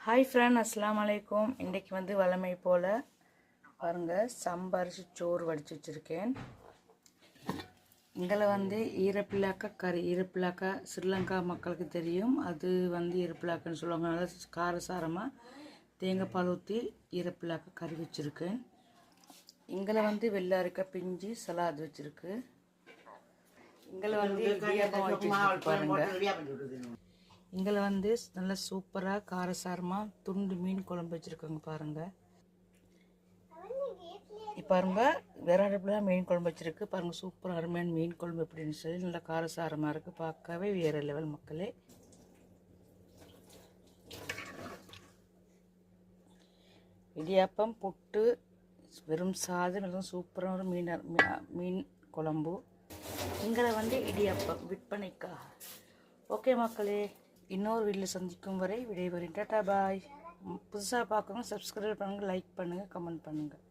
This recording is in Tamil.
ஹாய் ஃப்ரெண்ட், அஸ்ஸலாமு அலைக்கும். இன்றைக்கி வந்து வழமை போல் பாருங்கள், சம்பரிசி சோறு வடித்து வச்சுருக்கேன். இங்கே வந்து ஈரப்பிள்ளாக்க கறி. ஈரப்பிள்ளாக்கா ஸ்ரீலங்கா மக்களுக்கு தெரியும், அது வந்து ஈரப்பிள்ளாக்குன்னு சொல்லுவாங்க. நல்லா காரசாரமாக தேங்காய் பால் ஊற்றி ஈரப்பிள்ளாக்க கறி வச்சுருக்கேன். இங்கே வந்து வெள்ளரிக்காய் பிஞ்சு சலாது வச்சுருக்கு. இங்கே வந்து இடியாப்பம் வச்சுருக்கு பாருங்கள். இங்கே வந்து நல்லா சூப்பராக காரசாரமாக துண்டு மீன் குழம்பு வச்சுருக்காங்க பாருங்கள். பாருங்கள், வேற அடுப்பில் மீன் குழம்பு வச்சுருக்கு பாருங்கள். சூப்பராக அருமையான மீன் குழம்பு எப்படின்னு சொல்லி நல்லா காரசாரமாக இருக்குது. பார்க்கவே வேறு லெவல் மக்களே. இடியாப்பம் புட்டு வெறும் சாதம் எல்லாம் சூப்பரான ஒரு மீன் குழம்பு. இங்கே வந்து இடியாப்பம் விற்பனைக்காக. ஓகே மக்களே, இன்னொரு வீட்டில் சந்திக்கும் வரை விடைபெறுகிறேன். டாடா பாய். புதுசாக பார்க்கணும், சப்ஸ்கிரைப் பண்ணுங்கள், லைக் பண்ணுங்கள், கமெண்ட் பண்ணுங்கள்.